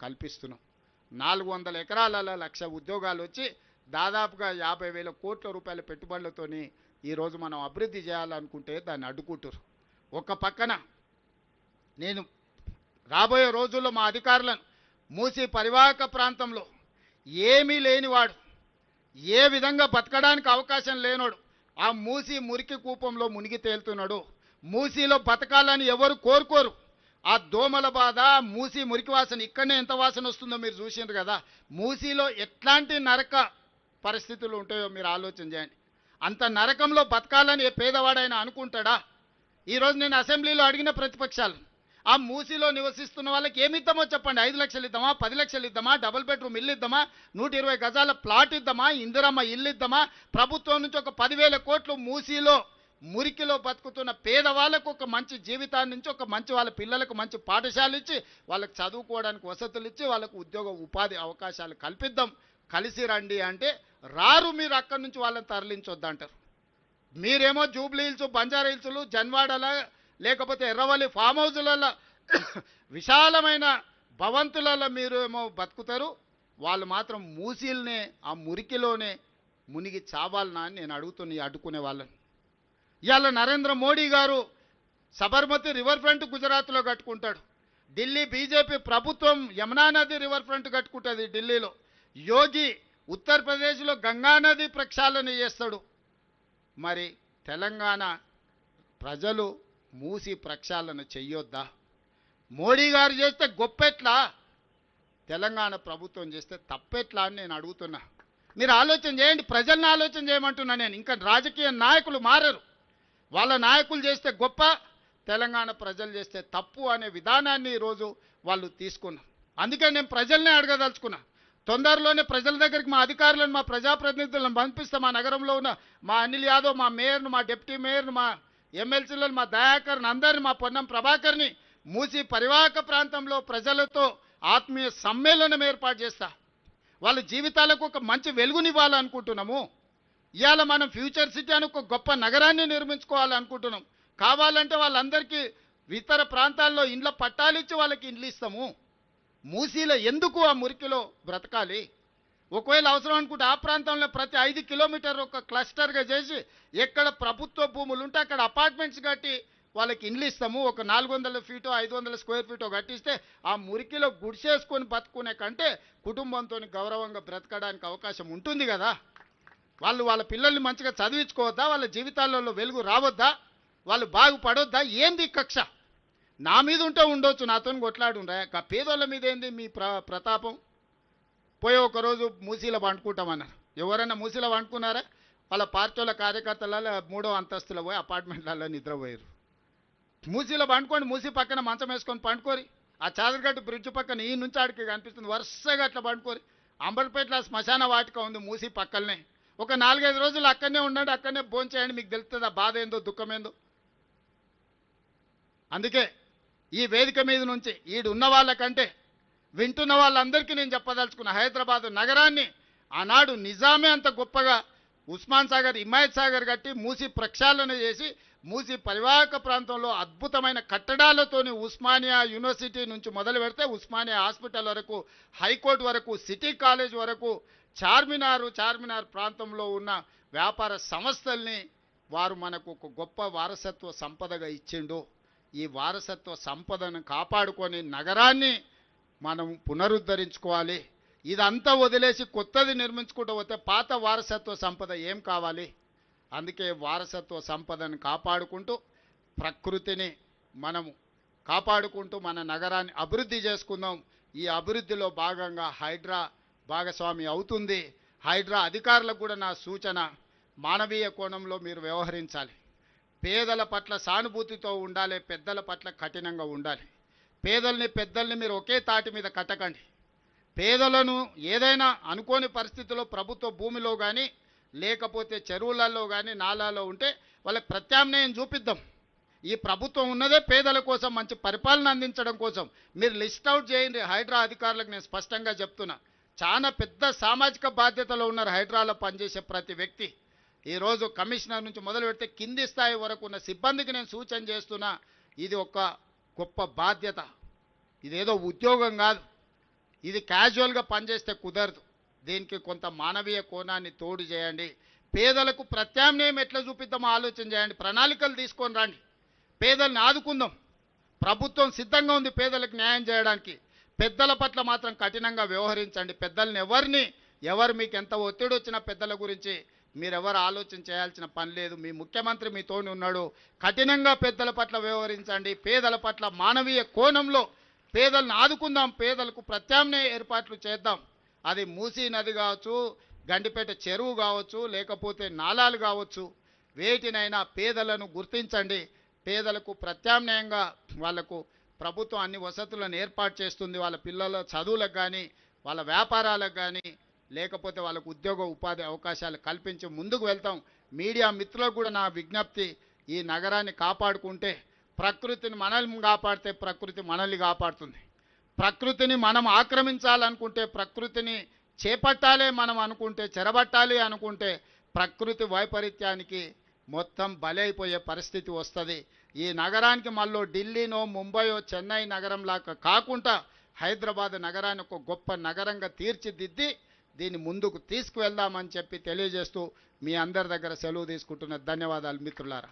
కల్పిస్తున్నాం. 400 ఎకరాలలో 1,00,000 ఉద్యోగాలు వచ్చి దాదాపుగా 50,000 కోట్ల రూపాయల పెట్టుబడులతోని ఈరోజు మనం అభివృద్ధి చేయాలనుకుంటే దాన్ని అడ్డుకుంటారు. ఒక పక్కన నేను రాబోయే రోజుల్లో మా అధికారులను మూసీ పరివాహక ప్రాంతంలో ఏమీ లేనివాడు, ఏ విధంగా బతకడానికి అవకాశం లేనోడు, ఆ మూసీ మురికి కూపంలో మునిగి తేలుతున్నాడు. మూసీలో బతకాలని ఎవరు కోరుకోరు. ఆ దోమల బాధ, మూసీ మురికి వాసన ఇక్కడనే ఎంత వాసన వస్తుందో మీరు చూసిండ్రు కదా. మూసీలో ఎట్లాంటి నరక పరిస్థితులు ఉంటాయో మీరు ఆలోచన చేయండి. అంత నరకంలో బతకాలని ఏ పేదవాడైనా అనుకుంటాడా? ఈరోజు నేను అసెంబ్లీలో అడిగిన ప్రతిపక్షాలు, ఆ మూసీలో నివసిస్తున్న వాళ్ళకి ఏమి ఇద్దామో చెప్పండి. 5 లక్షలు ఇద్దామా, 10 లక్షలు ఇద్దామా, డబుల్ బెడ్రూమ్ ఇల్లు ఇద్దామా, 120 గజాల ప్లాట్ ఇద్దామా, ఇందిరమ్మ ఇల్లు ఇద్దామా? ప్రభుత్వం నుంచి ఒక 10,000 కోట్లు మూసీలో మురికిలో బతుకుతున్న పేదవాళ్ళకు ఒక మంచి జీవితాన్ని నుంచి ఒక మంచి వాళ్ళ పిల్లలకు మంచి పాఠశాలలు ఇచ్చి వాళ్ళకి చదువుకోవడానికి వసతులు ఇచ్చి వాళ్ళకు ఉద్యోగ ఉపాధి అవకాశాలు కల్పిద్దాం, కలిసి రండి అంటే రారు. మీరు అక్కడి నుంచి వాళ్ళని తరలించొద్దంటారు. మీరేమో జూబ్లీ హిల్స్, బంజారా హిల్స్లు, జన్వాడల లేకపోతే ఎర్రవల్లి ఫామ్ హౌజులలో విశాలమైన భవంతులలో మీరు ఏమో బతుకుతారు. వాళ్ళు మాత్రం మూసీలనే ఆ మురికిలోనే మునిగి చావాలనా అని నేను అడ్డుకునే వాళ్ళని. ఇవాళ నరేంద్ర మోడీ గారు సబర్మతి రివర్ ఫ్రంట్ గుజరాత్లో కట్టుకుంటాడు. ఢిల్లీ బీజేపీ ప్రభుత్వం యమునా నది రివర్ ఫ్రంట్ కట్టుకుంటుంది ఢిల్లీలో. యోగి ఉత్తరప్రదేశ్లో గంగా నది ప్రక్షాళన చేస్తాడు. మరి తెలంగాణ ప్రజలు మూసి ప్రక్షాళన చెయ్యొద్దా? మోడీ గారు చేస్తే గొప్పెట్లా, తెలంగాణ ప్రభుత్వం చేస్తే తప్పెట్లా అని నేను అడుగుతున్నా. మీరు ఆలోచన చేయండి, ప్రజల్ని ఆలోచన చేయమంటున్నా నేను. ఇంకా రాజకీయ నాయకులు మారరు. వాళ్ళ నాయకులు చేస్తే గొప్ప, తెలంగాణ ప్రజలు చేస్తే తప్పు అనే విధానాన్ని ఈరోజు వాళ్ళు తీసుకున్నారు. అందుకే నేను ప్రజల్నే అడగదలుచుకున్నా. తొందరలోనే ప్రజల దగ్గరికి మా అధికారులను, మా ప్రజాప్రతినిధులను పంపిస్తాం. మా నగరంలో ఉన్న మా అనిల్ యాదవ్, మా మేయర్ను, మా డిప్యూటీ మేయర్ను, మా ఎమ్మెల్సీలను, మా దయాకర్ని, అందరిని, మా పొన్నం ప్రభాకర్ని మూసి పరివాహక ప్రాంతంలో ప్రజలతో ఆత్మీయ సమ్మేళనం ఏర్పాటు చేస్తా. వాళ్ళ జీవితాలకు ఒక మంచి వెలుగునివ్వాలనుకుంటున్నాము. ఇవాళ మనం ఫ్యూచర్ సిటీ అని ఒక గొప్ప నగరాన్ని నిర్మించుకోవాలనుకుంటున్నాం. కావాలంటే వాళ్ళందరికీ ఇతర ప్రాంతాల్లో ఇండ్ల పట్టాలిచ్చి వాళ్ళకి ఇండ్లు ఇస్తాము. మూసీలో ఎందుకు ఆ మురికిలో బ్రతకాలి? ఒకవేళ అవసరం అనుకుంటే ఆ ప్రాంతంలో ప్రతి 5 కిలోమీటర్ ఒక క్లస్టర్గా చేసి ఎక్కడ ప్రభుత్వ భూములు ఉంటే అక్కడ అపార్ట్మెంట్స్ కట్టి వాళ్ళకి ఇండ్లు ఇస్తాము. ఒక 400 ఫీటో 500 స్క్వేర్ ఫీటో కట్టిస్తే ఆ మురికిలో గుడిసేసుకొని బతుకునే కంటే కుటుంబంతో గౌరవంగా బ్రతకడానికి అవకాశం ఉంటుంది కదా. వాళ్ళు వాళ్ళ పిల్లల్ని మంచిగా చదివించుకోవద్దా? వాళ్ళ జీవితాలలో వెలుగు రావద్దా? వాళ్ళు బాగుపడొద్దా? ఏంది కక్ష? నా మీద ఉంటే ఉండొచ్చు, నాతో కొట్లాడుండ్రా. పేదోళ్ళ మీద ఏంది మీ ప్రతాపం? పోయి ఒకరోజు మూసీలో వండుకుంటామన్నారు. ఎవరైనా మూసీలో వండుకున్నారా? వాళ్ళ పార్టీల కార్యకర్తలలో 3వ అంతస్తులో పోయి అపార్ట్మెంట్లలో నిద్రపోయారు. మూసీలో పండుకోండి, మూసీ పక్కన మంచం వేసుకొని పండుకోరి. ఆ చాదరగట్టు బ్రిడ్జ్ పక్కన ఈ నుంచి ఆడికి కనిపిస్తుంది, వరుసగా అట్లా పండుకోరి. అంబర్పేటలో శ్మశాన వాటిక ఉంది మూసీ పక్కలనే. ఒక 4-5 రోజులు అక్కడనే ఉండండి, అక్కడనే భోంచేయండి, మీకు తెలుస్తుంది ఆ బాధ ఏందో దుఃఖం ఏందో. అందుకే ఈ వేదిక మీద నుంచి ఉన్న వాళ్ళకంటే వింటున్న వాళ్ళందరికీ నేను చెప్పదలుచుకున్న, హైదరాబాద్ నగరాన్ని ఆనాడు నిజామే అంత గొప్పగా ఉస్మాన్ సాగర్, హిమాయత్ సాగర్ కట్టి మూసి ప్రక్షాళన చేసి మూసి పరివాహక ప్రాంతంలో అద్భుతమైన కట్టడాలతోని ఉస్మానియా యూనివర్సిటీ నుంచి మొదలు పెడితే ఉస్మానియా హాస్పిటల్ వరకు, హైకోర్టు వరకు, సిటీ కాలేజ్ వరకు, చార్మినార్ ప్రాంతంలో ఉన్న వ్యాపార సంస్థల్ని వారు మనకు ఒక గొప్ప వారసత్వ సంపదగా ఇచ్చిండు. ఈ వారసత్వ సంపదను కాపాడుకొని నగరాన్ని మనం పునరుద్ధరించుకోవాలి. ఇదంతా వదిలేసి కొత్తది నిర్మించుకుంటూ పోతే పాత వారసత్వ సంపద ఏం కావాలి? అందుకే వారసత్వ సంపదను కాపాడుకుంటూ ప్రకృతిని మనము కాపాడుకుంటూ మన నగరాన్ని అభివృద్ధి చేసుకుందాం. ఈ అభివృద్ధిలో భాగంగా హైడ్రా భాగస్వామి అవుతుంది. హైడ్రా అధికారులకు కూడా నా సూచన, మానవీయ కోణంలో మీరు వ్యవహరించాలి. పేదల పట్ల సానుభూతితో ఉండాలి, పెద్దల పట్ల కఠినంగా ఉండాలి. పేదల్ని పెద్దల్ని మీరు ఒకే తాటి మీద కట్టకండి. పేదలను ఏదైనా అనుకోని పరిస్థితుల్లో ప్రభుత్వ భూమిలో కానీ లేకపోతే చెరువులలో కానీ నాలాలో ఉంటే వాళ్ళకి ప్రత్యామ్నాయం చూపిద్దాం. ఈ ప్రభుత్వం ఉన్నదే పేదల కోసం, మంచి పరిపాలన అందించడం కోసం. మీరు లిస్ట్ అవుట్ చేయండి. హైడ్రా అధికారులకు నేను స్పష్టంగా చెప్తున్నా, చాలా పెద్ద సామాజిక బాధ్యతలో ఉన్నారు హైడ్రాలో పనిచేసే ప్రతి వ్యక్తి. ఈరోజు కమిషనర్ నుంచి మొదలు పెడితే కింది స్థాయి వరకు ఉన్న సిబ్బందికి నేను సూచన చేస్తున్నా, ఇది ఒక గొప్ప బాధ్యత. ఇదేదో ఉద్యోగం కాదు. ఇది క్యాజువల్గా పనిచేస్తే కుదరదు. దీనికి కొంత మానవీయ కోణాన్ని తోడు చేయండి. పేదలకు ప్రత్యామ్నాయం ఎట్లా చూపిద్దామో ఆలోచన చేయండి. ప్రణాళికలు తీసుకొని రండి. పేదల్ని ఆదుకుందాం. ప్రభుత్వం సిద్ధంగా ఉంది పేదలకు న్యాయం చేయడానికి. పెద్దల పట్ల మాత్రం కఠినంగా వ్యవహరించండి. పెద్దల్ని ఎవరు మీకు ఎంత ఒత్తిడి వచ్చినా పెద్దల గురించి మీరెవరు ఆలోచన చేయాల్సిన పని లేదు. మీ ముఖ్యమంత్రి మీతోని ఉన్నాడు. కఠినంగా పెద్దల పట్ల వ్యవహరించండి. పేదల పట్ల మానవీయ కోణంలో పేదలను ఆదుకుందాం. పేదలకు ప్రత్యామ్నాయ ఏర్పాట్లు చేద్దాం. అది మూసీ నది కావచ్చు, గండిపేట చెరువు కావచ్చు, లేకపోతే నాలాలు కావచ్చు. వేటినైనా పేదలను గుర్తించండి. పేదలకు ప్రత్యామ్నాయంగా వాళ్లకు ప్రభుత్వం అన్ని వసతులను ఏర్పాటు చేస్తుంది. వాళ్ళ పిల్లల చదువులకు కానీ, వాళ్ళ వ్యాపారాలకు కానీ, లేకపోతే వాళ్ళకు ఉద్యోగ ఉపాధి అవకాశాలు కల్పించి ముందుకు వెళ్తాం. మీడియా మిత్రులకు కూడా నా విజ్ఞప్తి, ఈ నగరాన్ని కాపాడుకుంటే ప్రకృతిని మనల్ని కాపాడితే ప్రకృతి మనల్ని కాపాడుతుంది. ప్రకృతిని మనం ఆక్రమించాలనుకుంటే, ప్రకృతిని చేపట్టాలి మనం అనుకుంటే, చెరబట్టాలి అనుకుంటే ప్రకృతి వైపరీత్యానికి మొత్తం బలైపోయే పరిస్థితి వస్తుంది. ఈ నగరానికి మళ్ళీ ఢిల్లీనో, ముంబయో, చెన్నై నగరంలాగా కాకుండా హైదరాబాద్ నగరాన్ని ఒక గొప్ప నగరంగా తీర్చిదిద్ది దీన్ని ముందుకు తీసుకువెళ్దామని చెప్పి తెలియజేస్తూ మీ అందరి దగ్గర సెలవు తీసుకుంటున్న ధన్యవాదాలు మిత్రులారా.